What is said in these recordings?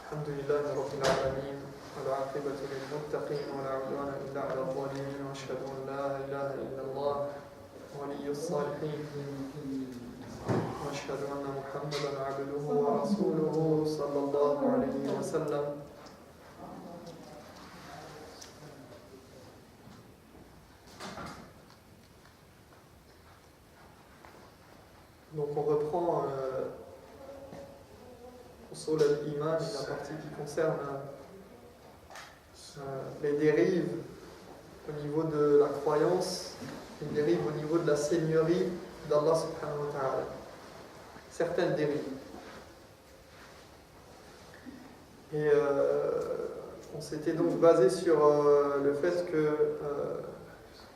الحمد لله رب العالمين والعاقبة للمتقين ولا عدوان إلا على الظالمين وأشهد أن لا إله إلا الله ولي الصالحين وأشهد أن محمدا عبده ورسوله صلى الله عليه وسلم. Donc on reprend Usul al-Iman, la partie qui concerne les dérives au niveau de la croyance, les dérives au niveau de la seigneurie d'Allah subhanahu wa ta'ala. Certaines dérives. Et on s'était donc basé sur le fait que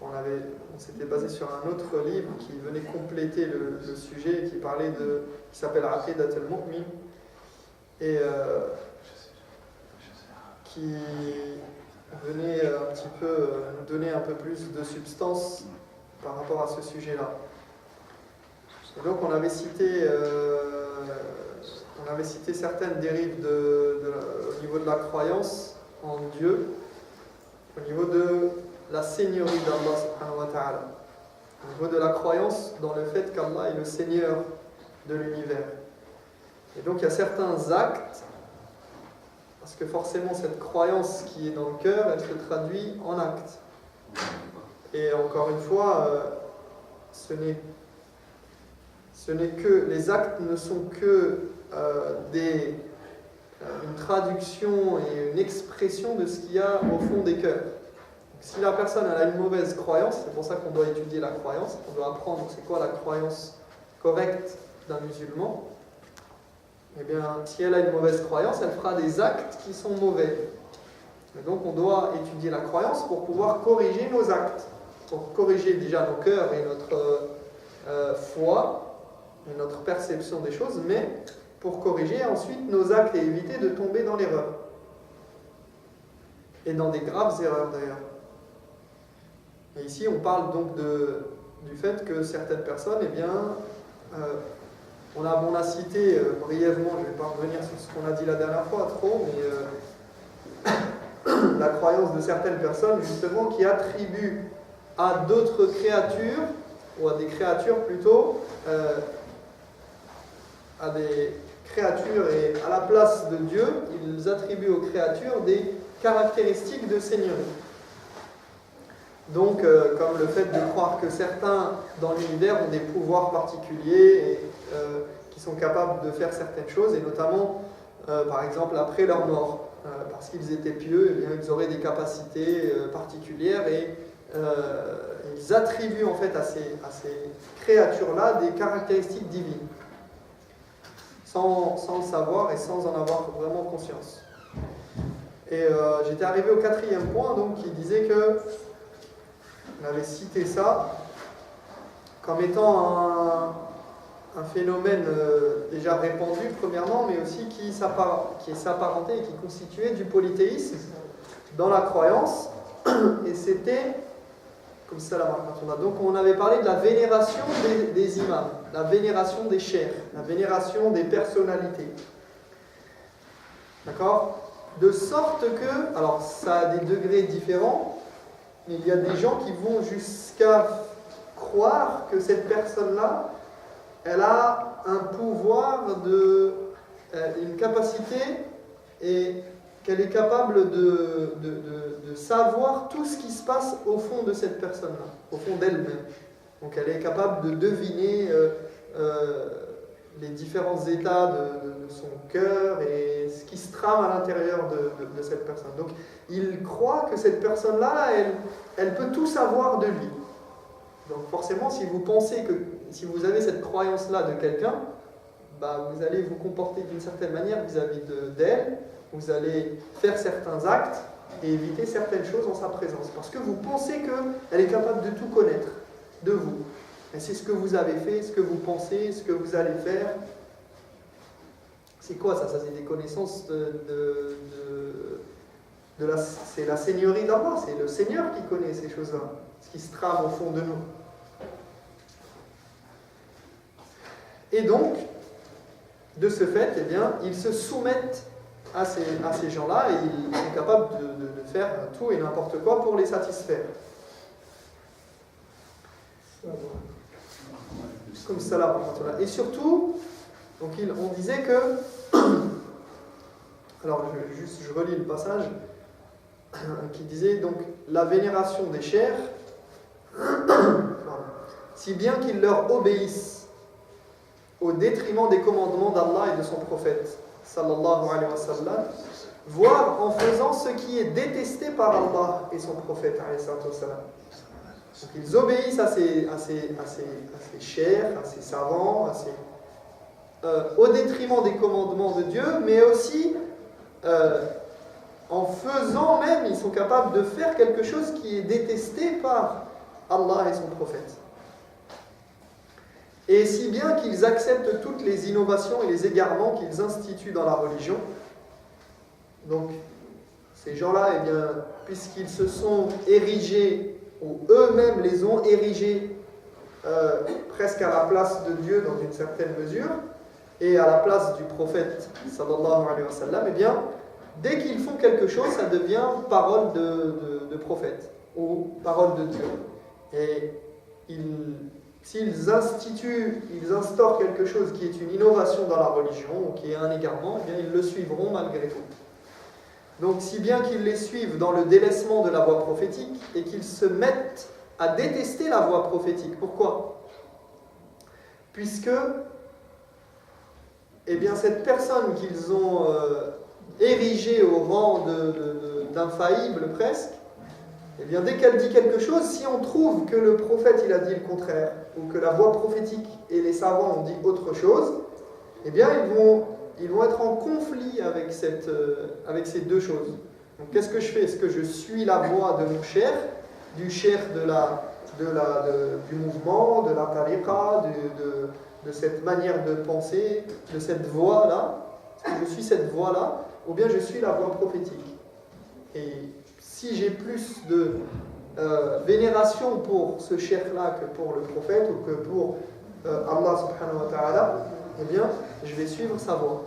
on s'était basé sur un autre livre qui venait compléter le sujet, qui s'appelle Aqidat al-Mu'min, et qui venait un petit peu nous donner un peu plus de substance par rapport à ce sujet-là. Et donc on avait cité certaines dérives au niveau de la croyance en Dieu, au niveau de la seigneurie d'Allah subhanahu wa ta'ala, au niveau de la croyance dans le fait qu'Allah est le Seigneur de l'univers. Et donc il y a certains actes, parce que forcément cette croyance qui est dans le cœur, elle se traduit en actes. Et encore une fois, les actes ne sont que une traduction et une expression de ce qu'il y a au fond des cœurs. Si la personne a une mauvaise croyance, c'est pour ça qu'on doit étudier la croyance, on doit apprendre c'est quoi la croyance correcte d'un musulman. Eh bien, si elle a une mauvaise croyance, elle fera des actes qui sont mauvais. Et donc on doit étudier la croyance pour pouvoir corriger nos actes, pour corriger déjà nos cœurs et notre foi, et notre perception des choses, mais pour corriger ensuite nos actes et éviter de tomber dans l'erreur. Et dans des graves erreurs d'ailleurs. Et ici, on parle donc du fait que certaines personnes, eh bien, on a cité brièvement, je ne vais pas revenir sur ce qu'on a dit la dernière fois trop, mais la croyance de certaines personnes, justement, qui attribuent à d'autres créatures, ou à des créatures plutôt, à des créatures et à la place de Dieu, ils attribuent aux créatures des caractéristiques de seigneurie. Donc, comme le fait de croire que certains dans l'univers ont des pouvoirs particuliers et qui sont capables de faire certaines choses, et notamment, par exemple, après leur mort, parce qu'ils étaient pieux, eh bien, ils auraient des capacités particulières et ils attribuent en fait à ces créatures-là des caractéristiques divines, sans le savoir et sans en avoir vraiment conscience. Et j'étais arrivé au 4e point, donc, qui disait que on avait cité ça comme étant un phénomène déjà répandu, premièrement, mais aussi qui s'apparentait et qui constituait du polythéisme dans la croyance. Et c'était, comme ça la marque. Donc on avait parlé de la vénération des imams, la vénération des cheikhs, la vénération des personnalités. D'accord ? De sorte que, alors ça a des degrés différents, mais il y a des gens qui vont jusqu'à croire que cette personne-là, elle a un pouvoir, une capacité, et qu'elle est capable de savoir tout ce qui se passe au fond de cette personne-là, au fond d'elle-même. Donc elle est capable de deviner les différents états de son cœur et ce qui se trame à l'intérieur de cette personne. Donc il croit que cette personne-là, elle peut tout savoir de lui. Donc forcément, si si vous avez cette croyance-là de quelqu'un, vous allez vous comporter d'une certaine manière vis-à-vis d'elle, vous allez faire certains actes et éviter certaines choses en sa présence. Parce que vous pensez qu'elle est capable de tout connaître de vous. Et c'est ce que vous avez fait, ce que vous pensez, ce que vous allez faire. C'est quoi ça ? Ça, c'est des connaissances c'est la seigneurie d'Allah, c'est le Seigneur qui connaît ces choses-là, ce qui se trame au fond de nous. Et donc, de ce fait, eh bien, ils se soumettent à ces gens-là et ils sont capables de faire tout et n'importe quoi pour les satisfaire. Comme ça là. Et surtout, donc on disait que, alors je relis le passage, qui disait donc la vénération des chers, si bien qu'ils leur obéissent au détriment des commandements d'Allah et de son prophète, sallallahu alayhi wa sallam, voire en faisant ce qui est détesté par Allah et son prophète, alayhi wa sallam. Donc ils obéissent à ces chers, à ces savants, au détriment des commandements de Dieu, mais aussi en faisant même, ils sont capables de faire quelque chose qui est détesté par Allah et son prophète. Et si bien qu'ils acceptent toutes les innovations et les égarements qu'ils instituent dans la religion. Donc, ces gens-là, eh bien, puisqu'ils se sont érigés, ou eux-mêmes les ont érigés presque à la place de Dieu dans une certaine mesure, et à la place du prophète, sallallahu alayhi wa sallam, eh bien, dès qu'ils font quelque chose, ça devient parole de prophète, ou parole de Dieu. Et s'ils instaurent quelque chose qui est une innovation dans la religion, ou qui est un égarement, eh bien, ils le suivront malgré tout. Donc, si bien qu'ils les suivent dans le délaissement de la voie prophétique et qu'ils se mettent à détester la voie prophétique. Pourquoi ? Puisque, eh bien, cette personne qu'ils ont érigée au rang d'infaillible presque, eh bien, dès qu'elle dit quelque chose, si on trouve que le prophète il a dit le contraire, ou que la voie prophétique et les savants ont dit autre chose, eh bien, ils vont être en conflit avec ces deux choses. Donc, qu'est-ce que je fais ? Est-ce que je suis la voie de mon cher, du cher du mouvement, de la tariqa, de cette manière de penser, de cette voie-là ? Est-ce que je suis cette voie-là, ou bien je suis la voie prophétique ? Et si j'ai plus de vénération pour ce cher-là que pour le prophète, ou que pour Allah subhanahu wa ta'ala, eh bien, je vais suivre sa voie.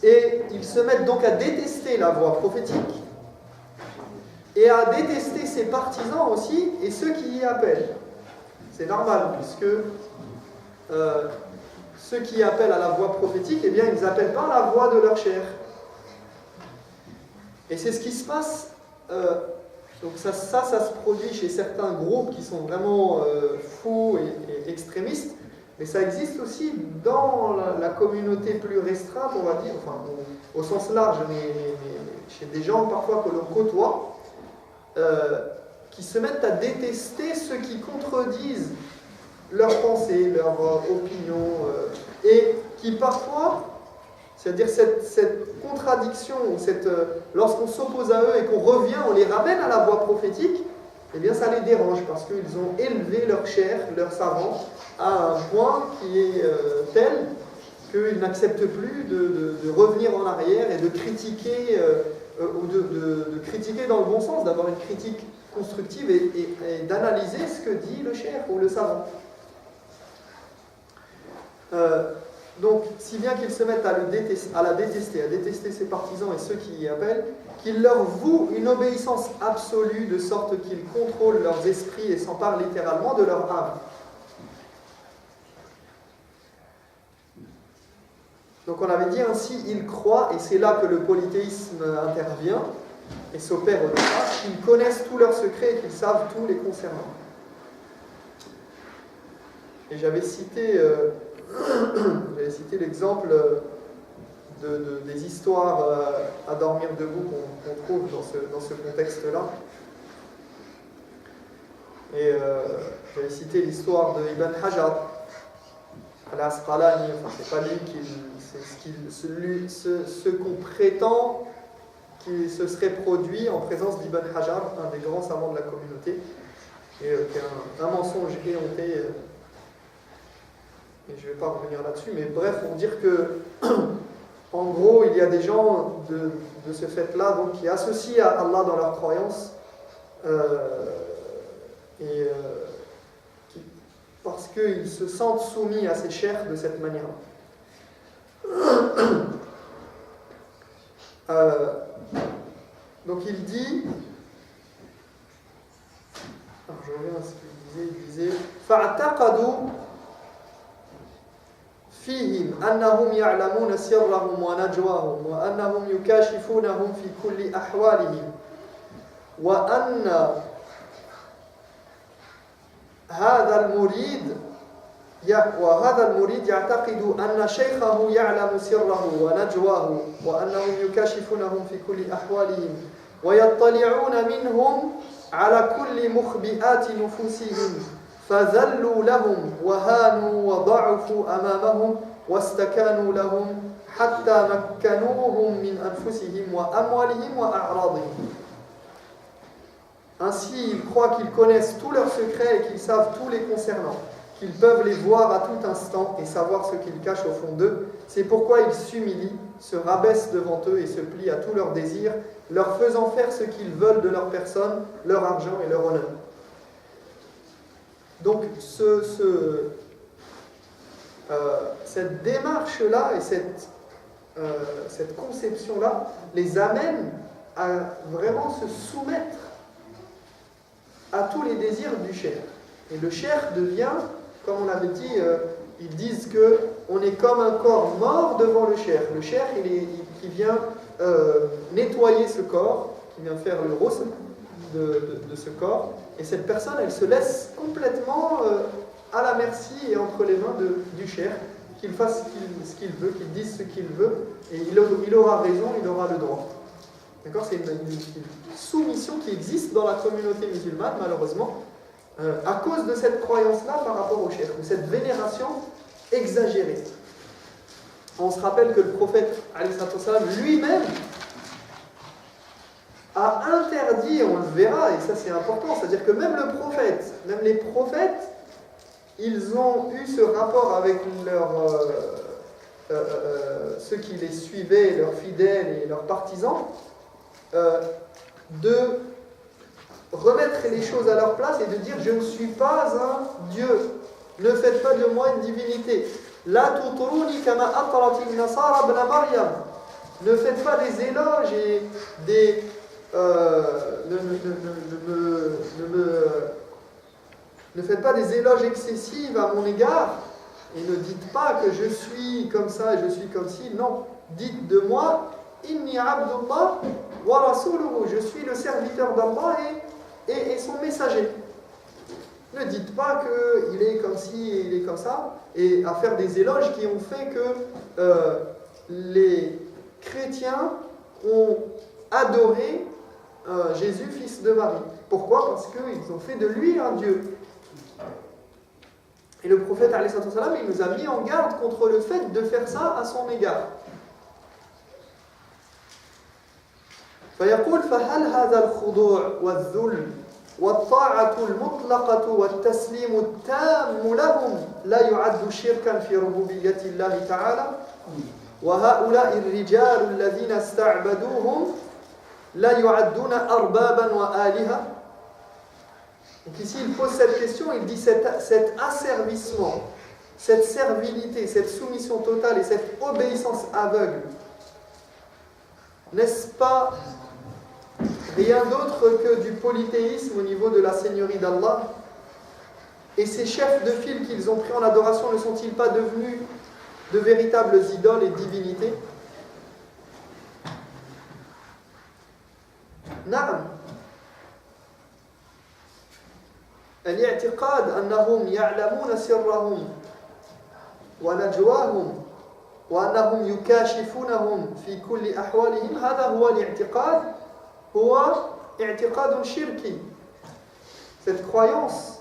Et ils se mettent donc à détester la voie prophétique et à détester ses partisans aussi et ceux qui y appellent. C'est normal, puisque ceux qui appellent à la voie prophétique, eh bien, ils n'appellent pas la voie de leur chair. Et c'est ce qui se passe. Donc ça se produit chez certains groupes qui sont vraiment fous et extrémistes. Mais ça existe aussi dans la communauté plus restreinte, on va dire, enfin au sens large, mais chez des gens parfois que l'on côtoie, qui se mettent à détester ceux qui contredisent leurs pensées, leurs opinions, et qui parfois, c'est-à-dire cette contradiction, lorsqu'on s'oppose à eux et qu'on revient, on les ramène à la voie prophétique, eh bien ça les dérange parce qu'ils ont élevé leur chair, leur savant, à un point qui est tel qu'ils n'acceptent plus de revenir en arrière et de critiquer, ou de critiquer dans le bon sens, d'avoir une critique constructive et d'analyser ce que dit le cher ou le savant. Donc, si bien qu'ils se mettent à la détester, à détester ses partisans et ceux qui y appellent, qu'ils leur vouent une obéissance absolue, de sorte qu'ils contrôlent leurs esprits et s'emparent littéralement de leur âme. Donc on avait dit ainsi, ils croient, et c'est là que le polythéisme intervient et s'opère au départ, qu'ils connaissent tous leurs secrets et qu'ils savent tout les concernant. Et j'avais cité l'exemple des histoires à dormir debout qu'on trouve dans ce contexte-là. Et j'avais cité l'histoire de Ibn Hajar al-Asqalani, enfin c'est pas lui ce qu'on prétend qui se serait produit en présence d'Ibn Hajar, un des grands savants de la communauté, et qui est un mensonge éhonté. Et je ne vais pas revenir là-dessus, mais bref, pour dire que, en gros, il y a des gens de ce fait-là donc, qui associent à Allah dans leur croyance, parce qu'ils se sentent soumis à ces chers de cette manière-là. Donc il dit, alors je reviens à ce qu'il disait, فَاعْتَقَدُوا فِيهِمْ أَنَّهُمْ يَعْلَمُونَ سِرَّهُمْ وَنَجْوَاهُمْ وَأَنَّهُمْ يُكَاشِفُونَهُم فِي كُلِّ أَحْوَالِهِمْ وَأَنَّ وهذا المريد يعتقد أن شيخه يعلم سره ونجواه وأنهم يكاشفونهم في كل أحوالهم ويطلعون منهم على كل مخبئات نفوسهم فذلوا لهم وهانوا وضعفوا أمامهم واستكانوا لهم حتى مكنوهم من أنفسهم وأموالهم وأعراضهم. Ainsi, ils croient qu'ils connaissent tous leurs secrets et qu'ils savent tous les concernant, qu'ils peuvent les voir à tout instant et savoir ce qu'ils cachent au fond d'eux. C'est pourquoi ils s'humilient, se rabaissent devant eux et se plient à tous leurs désirs, leur faisant faire ce qu'ils veulent de leur personne, leur argent et leur honneur. Donc, cette démarche-là et cette conception-là les amène à vraiment se soumettre à tous les désirs du cher. Et le cher devient, comme on l'avait dit, ils disent qu'on est comme un corps mort devant le cher. Le cher, qui vient nettoyer ce corps, qui vient faire le rôle de ce corps. Et cette personne, elle se laisse complètement à la merci et entre les mains du cher, qu'il fasse ce qu'il veut, qu'il dise ce qu'il veut, et il aura raison, il aura le droit. D'accord ? C'est une soumission qui existe dans la communauté musulmane, malheureusement, à cause de cette croyance-là par rapport au cher, de cette vénération exagérée. On se rappelle que le prophète, lui-même, a interdit, on le verra, et ça c'est important, c'est-à-dire que même les prophètes, ils ont eu ce rapport avec ceux qui les suivaient, leurs fidèles et leurs partisans, de remettre les choses à leur place et de dire je ne suis pas un Dieu, ne faites pas de moi une divinité. La tutruni kama atratin nasara ibn Maryam. Ne faites pas des éloges et des ne faites pas des éloges excessifs à mon égard et ne dites pas que je suis comme ça et je suis comme ci. Non, dites de moi inni abdullah wa rasuluhu, je suis le serviteur d'Allah et son messager. Ne dites pas qu'il est comme ci et il est comme ça, et à faire des éloges qui ont fait que les chrétiens ont adoré Jésus, fils de Marie. Pourquoi ? Parce qu'ils ont fait de lui un Dieu. Et le prophète, il nous a mis en garde contre le fait de faire ça à son égard. فيقول فهل هذا الخضوع والذل والطاعة المطلقة والتسليم التام لهم لا يعد شركا في ربوبية الله تعالى وهؤلاء الرجال الذين استعبدوهم لا يعدون أربابا وآلهة. Donc ici il pose cette question, il dit cet asservissement, cette servilité, cette soumission totale et cette obéissance aveugle, n'est-ce pas rien d'autre que du polythéisme au niveau de la seigneurie d'Allah? Et ces chefs de file qu'ils ont pris en adoration ne sont-ils pas devenus de véritables idoles et divinités? نعم. الاعتقاد أنهم يعلمون سرهم ونجواهم وأنهم يكاشفونهم في كل أحوالهم هذا هو الاعتقاد هو اعتقاد شركي. Cette croyance,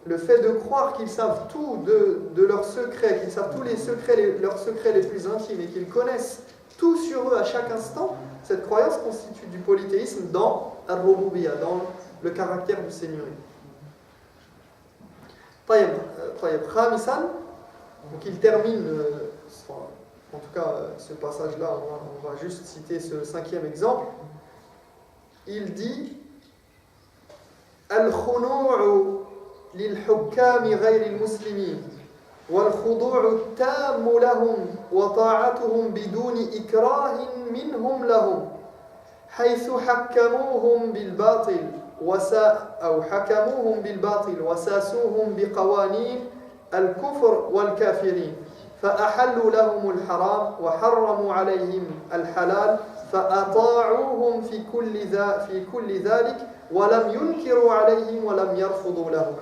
le fait de croire qu'ils savent tout de leurs secrets, qu'ils savent tous les secrets, leurs secrets les plus intimes et qu'ils connaissent tout sur eux à chaque instant, cette croyance constitue du polythéisme dans al-Rububiyya, dans le caractère du seigneurie. طيب خامسا, donc il termine, en tout cas ce passage-là, on va juste citer ce cinquième exemple. Il dit al-khunu'u lil-hukkami ghayri al-muslimin والخضوع التام لهم وطاعتهم بدون إكراه منهم لهم حيث حكموهم بالباطل وساسوهم بقوانين الكفر والكافرين فأحلوا لهم الحرام وحرموا عليهم الحلال فأطاعوهم في كل ذلك ولم ينكروا عليهم ولم يرفضوا لهم.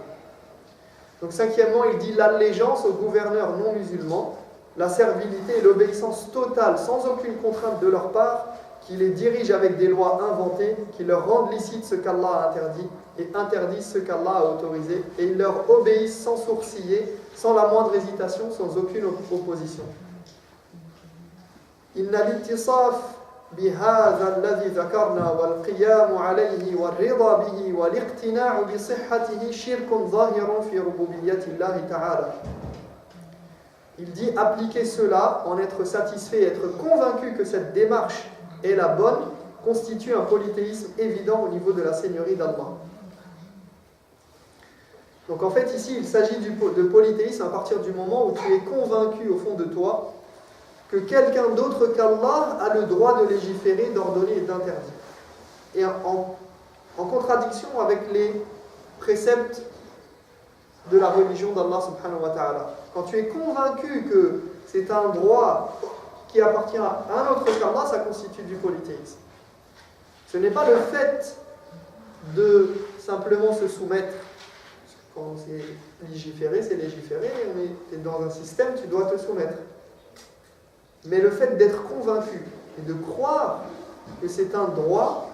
Donc cinquièmement, il dit l'allégeance aux gouverneurs non musulmans, la servilité et l'obéissance totale sans aucune contrainte de leur part, qui les dirigent avec des lois inventées, qui leur rendent licite ce qu'Allah a interdit et interdisent ce qu'Allah a autorisé, et ils leur obéissent sans sourciller, sans la moindre hésitation, sans aucune opposition. Inna l'ittisaf بهذا الذي ذكرنا والقيام عليه والرضا به والاقتناع بصحته شرك ظاهر في ربوبية الله تعالى. Il dit appliquer cela, en être satisfait, être convaincu que cette démarche est la bonne, constitue un polythéisme évident au niveau de la seigneurie d'Allah. Donc en fait ici il s'agit de polythéisme à partir du moment où tu es convaincu au fond de toi que quelqu'un d'autre qu'Allah a le droit de légiférer, d'ordonner et d'interdire. Et en contradiction avec les préceptes de la religion d'Allah subhanahu wa ta'ala. Quand tu es convaincu que c'est un droit qui appartient à un autre qu'Allah, ça constitue du polythéisme. Ce n'est pas le fait de simplement se soumettre. Quand c'est légiférer, on est dans un système, tu dois te soumettre. Mais le fait d'être convaincu et de croire que c'est un droit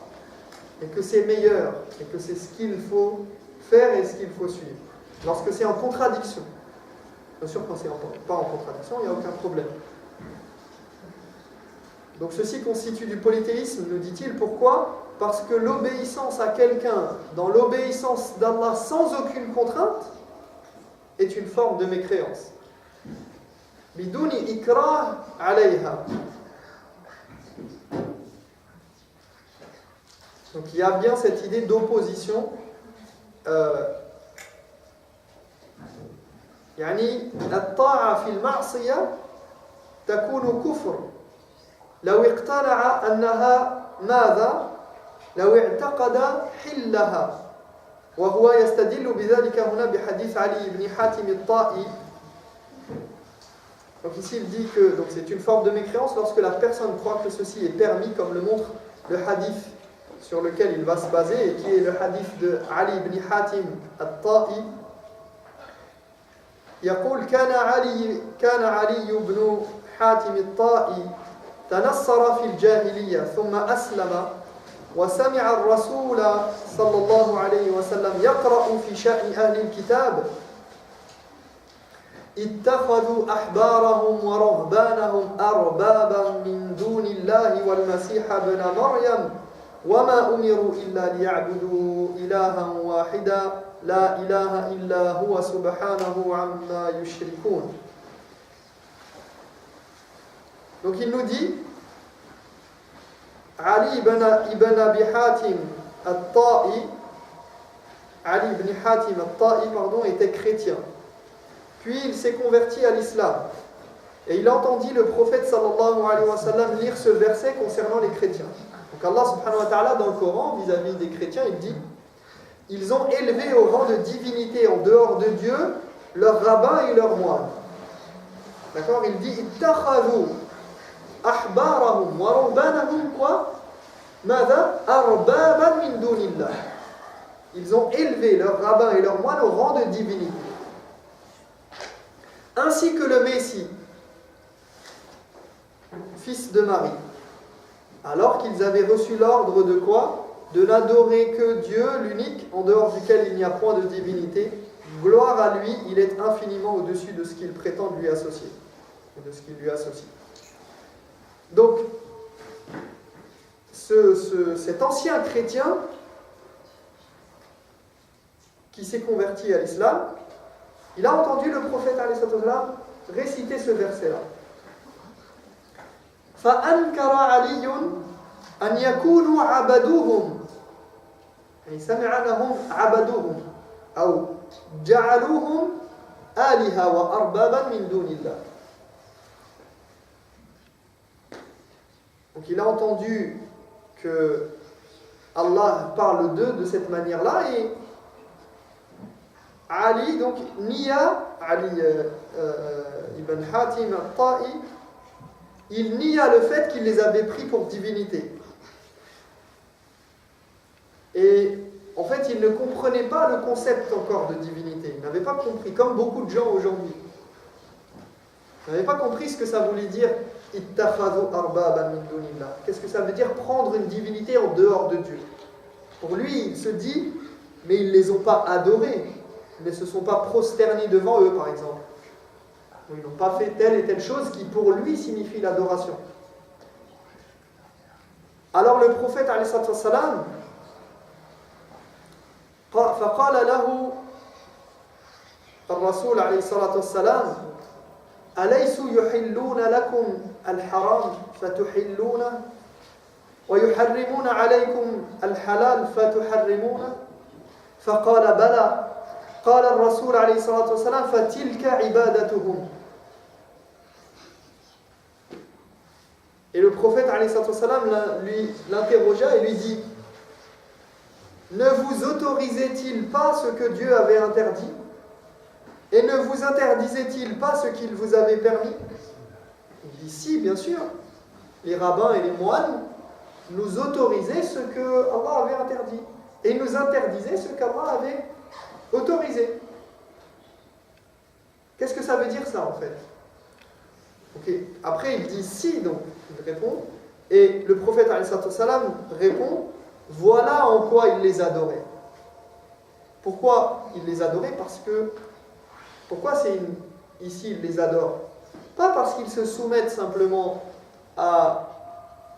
et que c'est meilleur et que c'est ce qu'il faut faire et ce qu'il faut suivre. Lorsque c'est en contradiction, bien sûr quand c'est pas en contradiction, il n'y a aucun problème. Donc ceci constitue du polythéisme, nous dit-il. Pourquoi ? Parce que l'obéissance à quelqu'un dans l'obéissance d'Allah sans aucune contrainte est une forme de mécréance. Bidouni ikrah alayha. Donc il y a bien cette idée d'opposition. يعني الطاعة في المعصية تكون كفر لو اقتنع أنها ماذا؟ لو اعتقد حلها وهو يستدل بذلك هنا بحديث علي بن حاتم الطائي. Donc ici il dit que donc c'est une forme de mécréance lorsque la personne croit que ceci est permis, comme le montre le hadith sur lequel il va se baser et qui est le hadith de Ali ibn Hatim al-Ta'i. يقول كان علي بن حاتم الطائي تنصر في الجاهلية ثم أسلم وسمع الرسول صلى الله عليه وسلم يقرأ في شأن أهل الكتاب اتخذوا أحبارهم ورهبانهم أربابا من دون الله والمسيح ابن مريم وما أمروا إلا ليعبدوا إلها واحدا لا إله إلا هو سبحانه عما يشركون. Donc il nous dit Ali ibn Abi Hatim al-Ta'i, Ali ibn Hatim al-Ta'i, était chrétien. Puis il s'est converti à l'islam. Et il entendit le prophète sallallahu alayhi wa sallam lire ce verset concernant les chrétiens. Donc Allah subhanahu wa ta'ala dans le Coran, vis-à-vis des chrétiens, il dit: ils ont élevé au rang de divinité en dehors de Dieu leurs rabbins et leurs moines. D'accord? Il dit: ittakhadhu ahbarahum wa ruhbanahum quoi? Mada arbaban min dunillah. Ils ont élevé leurs rabbins et leurs moines au rang de divinité. Ainsi que le Messie, fils de Marie, alors qu'ils avaient reçu l'ordre de quoi? De n'adorer que Dieu, l'unique, en dehors duquel il n'y a point de divinité. Gloire à lui, il est infiniment au-dessus de ce qu'ils prétendent lui associer, de ce qu'ils lui associent. Donc, cet ancien chrétien qui s'est converti à l'islam, il a entendu le prophète alayhi salam réciter ce verset-là. فَأَنْكَرَ عَلِيٌّ أَنْ يَكُونُوا عَبَدُوهُمْ. يعني سمع أنهم عبدوهم أو جعلوهم آلهة وأربابا من دون الله. Donc il a entendu que Allah parle d'eux de cette manière-là et Ali, donc nia, Ali ibn Hatim al-Ta'i, il nia le fait qu'il les avait pris pour divinité. Et en fait, il ne comprenait pas le concept encore de divinité. Il n'avait pas compris, comme beaucoup de gens aujourd'hui. Il n'avait pas compris ce que ça voulait dire ittakhadhu arbaban min dunillah. Qu'est-ce que ça veut dire prendre une divinité en dehors de Dieu? Pour lui, il se dit, mais ils ne les ont pas adorés. Ils ne se sont pas prosternés devant eux, par exemple. Ils n'ont pas fait telle et telle chose qui, pour lui, signifie l'adoration. Alors le prophète, alayhi salatu wassalam, فقال له الرسول عليه الصلاة والسلام أليسوا يحلون لكم الحرام فتحلونه ويحرمون عليكم الحلال فتحرمونه فقال بلى قال الرسول عليه الصلاة والسلام فتلك عبادتهم. Et le prophète alayhi salatu wassalam l'interrogea et lui dit: ne vous autorisait-il pas ce que Dieu avait interdit? Et ne vous interdisait-il pas ce qu'il vous avait permis? Il dit si, bien sûr. Les rabbins et les moines nous autorisaient ce que Allah avait interdit. Et nous interdisaient ce qu'Allah avait autorisé. Qu'est-ce que ça veut dire ça en fait? Okay. Après il dit si, donc il répond. Et le prophète alayhi salam répond: voilà en quoi il les adorait. Pourquoi il les adorait? Parce que, pourquoi ici il les adore? Pas parce qu'ils se soumettent simplement à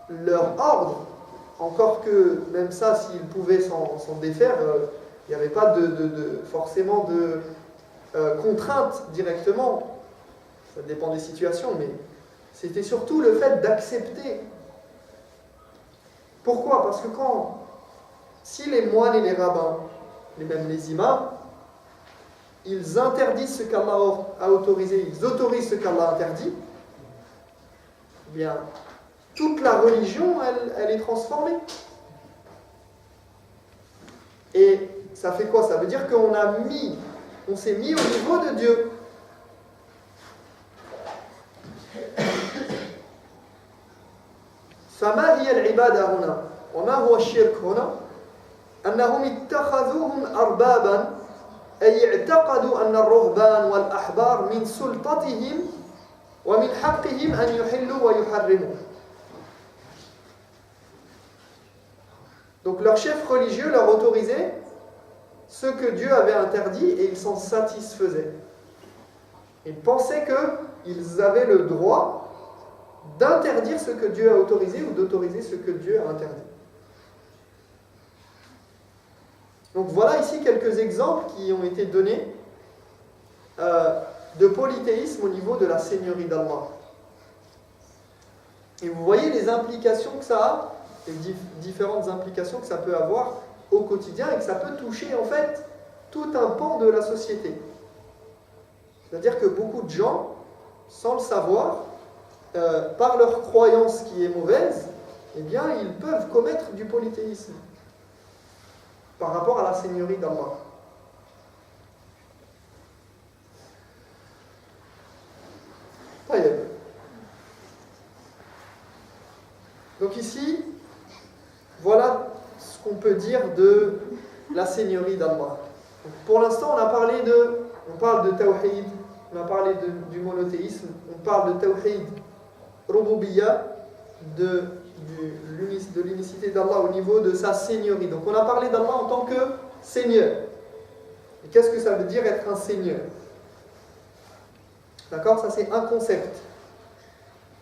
leur ordre, encore que même ça, s'ils pouvaient s'en défaire, il n'y avait pas forcément de contrainte directement. Ça dépend des situations, mais c'était surtout le fait d'accepter. Pourquoi? Parce que si les moines et les rabbins, même les imams, ils interdisent ce qu'Allah a autorisé, ils autorisent ce qu'Allah interdit, eh bien, toute la religion, elle est transformée. Et ça fait quoi? Ça veut dire qu'on s'est mis au niveau de Dieu. فما هي العبادة هنا وما هو الشرك هنا أنهم اتخذوهم أربابا أي اعتقدوا أن الرهبان والأحبار من سلطتهم ومن حقهم أن يحلوا ويحرموا. Donc leur chef religieux leur autorisait ce que Dieu avait interdit et ils s'en satisfaisaient. Ils pensaient qu'ils avaient le droit d'interdire ce que Dieu a autorisé ou d'autoriser ce que Dieu a interdit. Donc voilà ici quelques exemples qui ont été donnés de polythéisme au niveau de la seigneurie d'Allah. Et vous voyez les implications que ça a, les différentes implications que ça peut avoir au quotidien et que ça peut toucher en fait tout un pan de la société. C'est-à-dire que beaucoup de gens, sans le savoir, par leur croyance qui est mauvaise, eh bien, ils peuvent commettre du polythéisme par rapport à la seigneurie d'Allah. Donc ici, voilà ce qu'on peut dire de la seigneurie d'Allah. Pour l'instant, on parle de tawhid, on a parlé du monothéisme, on parle de tawhid Rububiyya, de l'unicité d'Allah au niveau de sa seigneurie. Donc on a parlé d'Allah en tant que Seigneur. Et qu'est-ce que ça veut dire être un Seigneur? D'accord? Ça c'est un concept.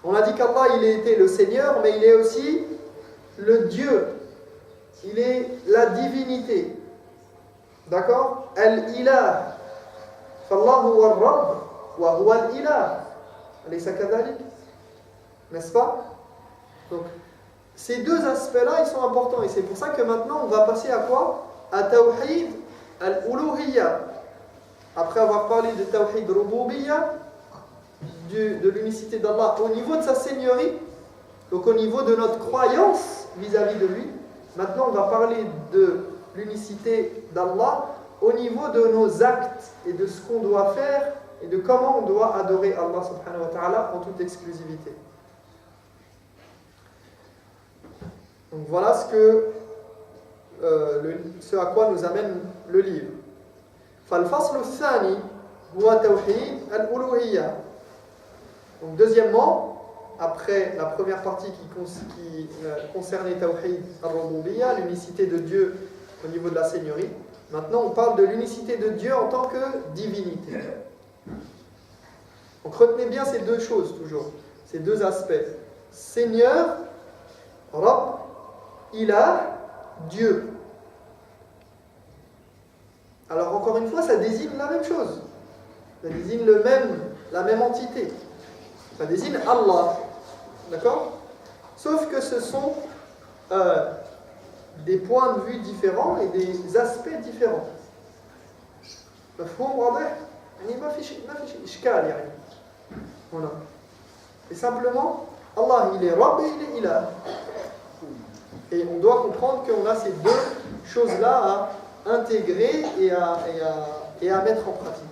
On a dit qu'Allah il était le Seigneur, mais il est aussi le Dieu. Il est la divinité. D'accord? Al-Ilah. Fallahu wa-Rabb wa huwa al-Ilah. Alaysa kadhalik? N'est-ce pas? Donc, ces deux aspects-là, ils sont importants. Et c'est pour ça que maintenant, on va passer à quoi? À Tawhid al-Uluhiyya. après avoir parlé de Tawhid Rububiyya, de l'unicité d'Allah au niveau de sa seigneurie, donc au niveau de notre croyance vis-à-vis de lui, maintenant on va parler de l'unicité d'Allah au niveau de nos actes et de ce qu'on doit faire et de comment on doit adorer Allah subhanahu wa ta'ala en toute exclusivité. Donc voilà ce à quoi nous amène le livre. فالفصل الثاني هو توحيد الألوهية. Donc deuxièmement, après la première partie qui concernait Tawhid al-Rububiyya, l'unicité de Dieu au niveau de la seigneurie, maintenant on parle de l'unicité de Dieu en tant que divinité. Donc retenez bien ces deux choses toujours, ces deux aspects. Seigneur, Rabb, Ilah, Dieu. Alors encore une fois, ça désigne la même chose. Ça désigne la même entité. Ça désigne Allah. D'accord? Sauf que ce sont des points de vue différents et des aspects différents. مفهوم واضح؟ يعني ما فيش إشكال يعني. Voilà. Et simplement, Allah, il est Rabb et il est Ilah. Et on doit comprendre qu'on a ces deux choses-là à intégrer et à mettre en pratique.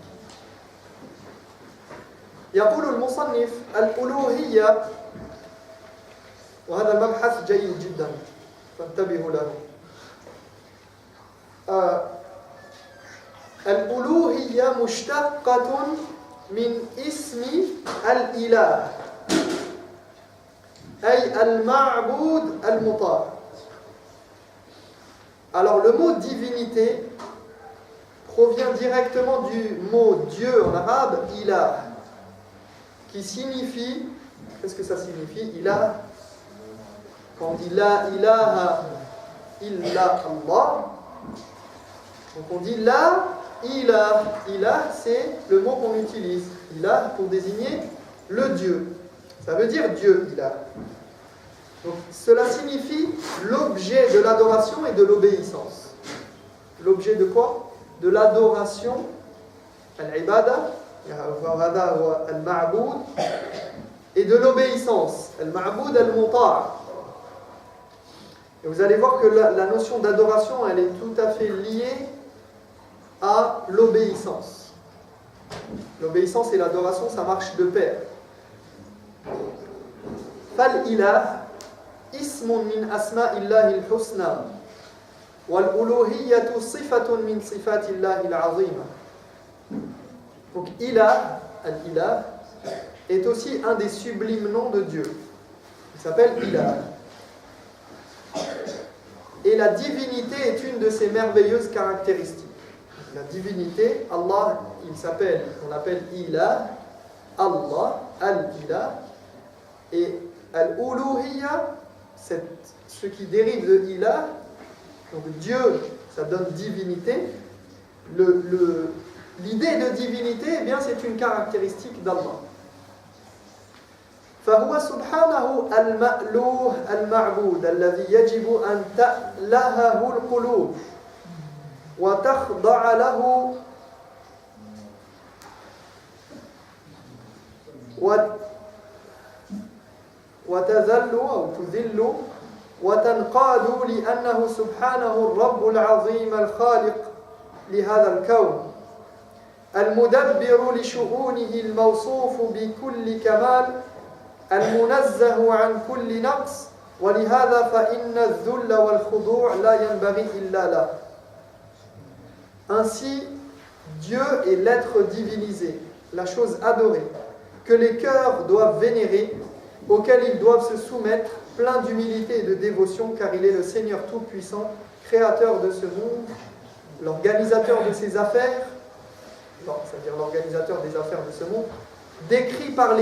يقول المصنف الألوهية وهذا المبحث جيد جدا فانتبهوا له. الألوهية مشتقة من اسم الإله أي المعبود المطاع. Alors le mot divinité provient directement du mot Dieu en arabe, ilah, qui signifie, qu'est-ce que ça signifie? Ilah, quand on dit la ilaha illa Allah, donc on dit la ilah. Ilah, c'est le mot qu'on utilise. Ilah pour désigner le Dieu. Ça veut dire Dieu, ilah. Donc cela signifie l'objet de l'adoration et de l'obéissance. L'objet de quoi? De l'adoration, al-ibada, al-ma'boud, et de l'obéissance, al-ma'boud al-muta'. Et vous allez voir que la notion d'adoration, elle est tout à fait liée à l'obéissance. L'obéissance et l'adoration, ça marche de pair. Fal-ilah اسم من أسماء الله الحسنى والألوهية صفة من صفات الله العظيمة. Donc Ilah, Al-Ilah, est aussi un des sublimes noms de Dieu. Il s'appelle Ilah. Et la divinité est une de ses merveilleuses caractéristiques. La divinité, Allah, on l'appelle Ilah, Allah, Al-Ilah, et Al-Uluhiyya, ce qui dérive de Ilah, donc Dieu, ça donne divinité. L'idée de divinité, eh bien, c'est une caractéristique d'Allah. فهو سبحانه المألوه المعبود الذي يجب أن تألهه القلوب وتخضع له وتذل أو تذل وتنقاد لأنه سبحانه الرب العظيم الخالق لهذا الكون المدبر لشؤونه الموصوف بكل كمال المنزه عن كل نقص ولهذا فإن الذل والخضوع لا ينبغي إلا له. Ainsi, Dieu est l'être divinisé, la chose adorée, que les cœurs doivent vénérer, auquel ils doivent se soumettre, plein d'humilité et de dévotion, car il est le Seigneur Tout-Puissant, créateur de ce monde, l'organisateur de ses affaires, c'est-à-dire l'organisateur des affaires de ce monde, décrit par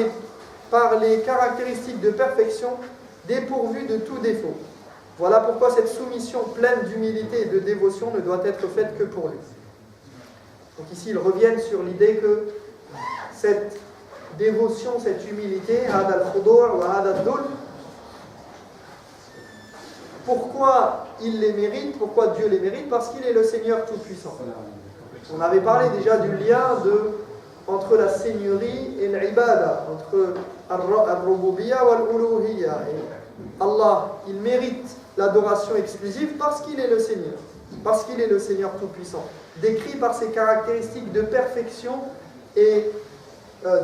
les caractéristiques de perfection, dépourvu de tout défaut. Voilà pourquoi cette soumission pleine d'humilité et de dévotion ne doit être faite que pour lui. Donc ici, ils reviennent sur l'idée que cette dévotion, cette humilité, pourquoi il les mérite, pourquoi Dieu les mérite? Parce qu'il est le Seigneur Tout-Puissant. On avait parlé déjà du lien entre la seigneurie et l'ibada, entre al-rububiyya wal-uluhiyya. Et Allah, il mérite l'adoration exclusive parce qu'il est le Seigneur, parce qu'il est le Seigneur tout-puissant, décrit par ses caractéristiques de perfection et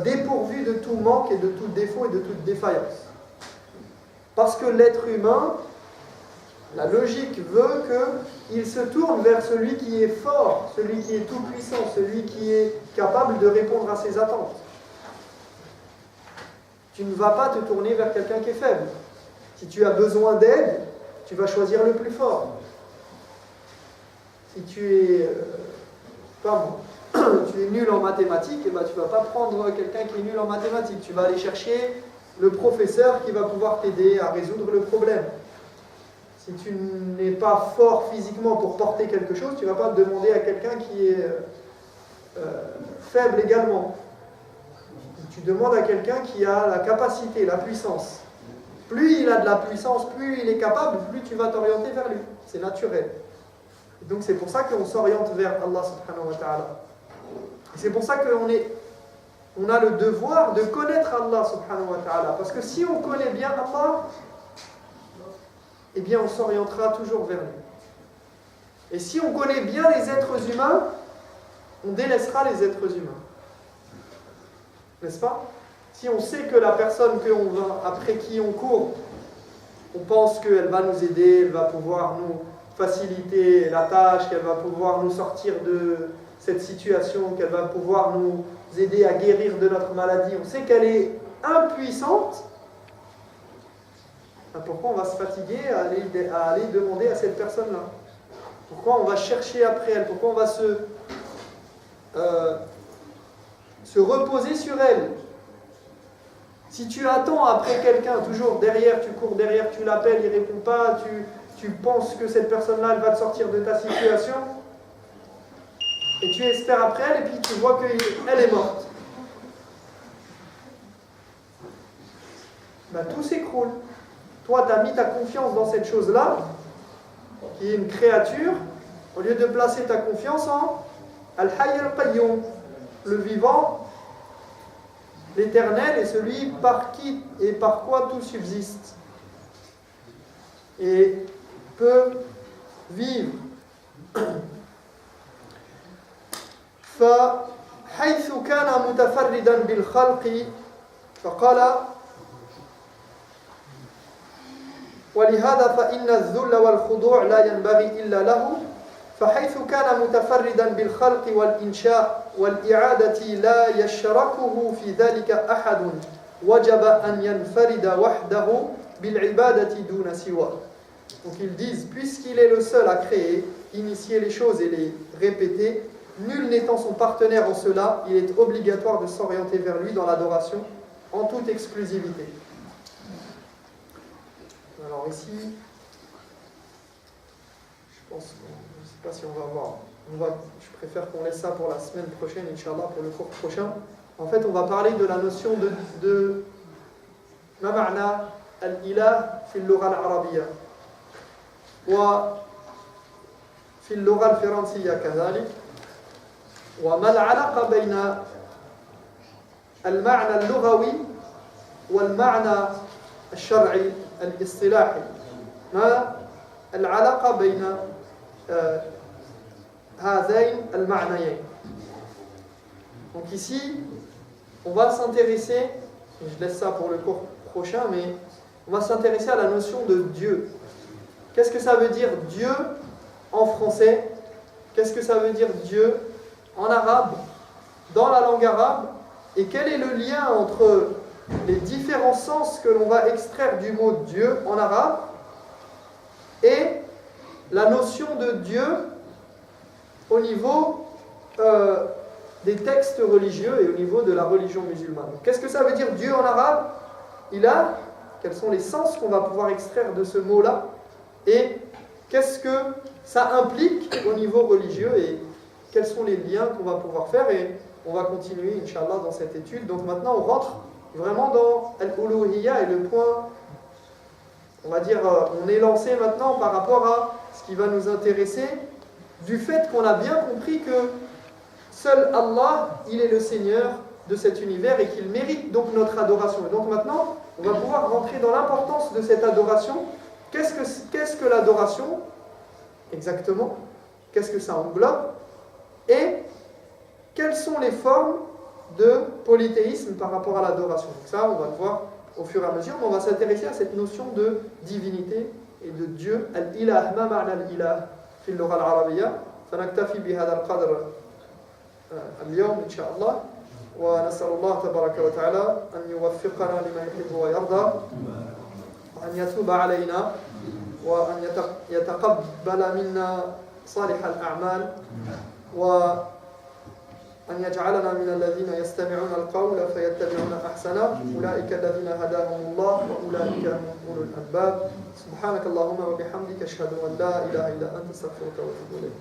dépourvu de tout manque et de tout défaut et de toute défaillance. Parce que l'être humain, la logique veut qu'il se tourne vers celui qui est fort, celui qui est tout-puissant, celui qui est capable de répondre à ses attentes. Tu ne vas pas te tourner vers quelqu'un qui est faible. Si tu as besoin d'aide, tu vas choisir le plus fort. Si tu es, tu es nul en mathématiques, eh ben, tu ne vas pas prendre quelqu'un qui est nul en mathématiques. Tu vas aller chercher le professeur qui va pouvoir t'aider à résoudre le problème. Si tu n'es pas fort physiquement pour porter quelque chose, tu ne vas pas demander à quelqu'un qui est faible également. Tu demandes à quelqu'un qui a la capacité, la puissance. Plus il a de la puissance, plus il est capable, plus tu vas t'orienter vers lui. C'est naturel. Et donc c'est pour ça qu'on s'oriente vers Allah subhanahu wa ta'ala. Et c'est pour ça qu'on a le devoir de connaître Allah subhanahu wa ta'ala. Parce que si on connaît bien Allah, eh bien on s'orientera toujours vers lui. Et si on connaît bien les êtres humains, on délaissera les êtres humains. N'est-ce pas? Si on sait que la personne après qui on court, on pense qu'elle va nous aider, elle va pouvoir nous faciliter la tâche, qu'elle va pouvoir nous sortir de cette situation, qu'elle va pouvoir nous aider à guérir de notre maladie, on sait qu'elle est impuissante, pourquoi on va se fatiguer à aller demander à cette personne-là? Pourquoi on va chercher après elle? Pourquoi on va se reposer sur elle? Si tu attends après quelqu'un, toujours derrière, tu cours derrière, tu l'appelles, il ne répond pas, tu penses que cette personne-là, elle va te sortir de ta situation, et tu espères après elle, et puis tu vois qu'elle est morte. Ben, tout s'écroule. Toi, tu as mis ta confiance dans cette chose-là, qui est une créature, au lieu de placer ta confiance en Al-Hayy al-Qayyum, le vivant, l'éternel est celui par qui et par quoi tout subsiste et peut vivre. فحيث كان متفردا بالخلق فقال ولهذا فإن الذل والخضوع لا ينبغي إلا له فحيث كان متفردا بالخلق والإنشاء والإعادة لا يشركه في ذلك أحد وجب أن ينفرد وحده بالعبادة دون سواه. Donc ils disent, puisqu'il est le seul à créer, initier les choses et les répéter, nul n'étant son partenaire en cela, il est obligatoire de s'orienter vers lui dans l'adoration en toute exclusivité. Alors ici, je pense, je ne sais pas si on va voir, je préfère qu'on laisse ça pour la semaine prochaine, Inch'Allah, pour le cours prochain. En fait, on va parler de la notion de ma ma'na al-ilah fi al-lugha al-arabiyya wa fi al-lugha al-firansiyya kadhalik wa ma al-'alaqa bayna al-ma'na al-lughawi wal-ma'na al-shar'i al-istilahi. Ma al-'alaqa bayna هذين المعنيين. Donc ici, on va s'intéresser, je laisse ça pour le cours prochain, mais on va s'intéresser à la notion de Dieu. Qu'est-ce que ça veut dire Dieu en français? Qu'est-ce que ça veut dire Dieu en arabe, dans la langue arabe? Et quel est le lien entre les différents sens que l'on va extraire du mot Dieu en arabe et la notion de Dieu au niveau des textes religieux et au niveau de la religion musulmane? Qu'est-ce que ça veut dire Dieu en arabe? Quels sont les sens qu'on va pouvoir extraire de ce mot-là? Et qu'est-ce que ça implique au niveau religieux et quels sont les liens qu'on va pouvoir faire? Et on va continuer, Inch'Allah, dans cette étude. Donc maintenant, on rentre vraiment dans Al-Uluhiyya et le point, on va dire, on est lancé maintenant par rapport à ce qui va nous intéresser, du fait qu'on a bien compris que seul Allah, il est le Seigneur de cet univers et qu'il mérite donc notre adoration. Et donc maintenant, on va pouvoir rentrer dans l'importance de cette adoration. Qu'est-ce que l'adoration exactement? Qu'est-ce que ça englobe? Et quelles sont les formes de polythéisme par rapport à l'adoration? Donc ça, on va le voir au fur et à mesure, mais on va s'intéresser à cette notion de divinité et de Dieu. Al-ilah, ma ma'na al-ilah fi al-lugha al-arabiyya. فنكتفي بهذا القدر اليوم إن شاء الله ونسأل الله تبارك وتعالى أن يوفقنا لما يحب ويرضى وأن يتوب علينا وأن يتقبل منا صالح الأعمال وأن يجعلنا من الذين يستمعون القول فيتبعون أحسنه أولئك الذين هداهم الله وأولئك هم أولو الألباب سبحانك اللهم وبحمدك أشهد أن لا إله إلا أنت أستغفرك وأتوب إليك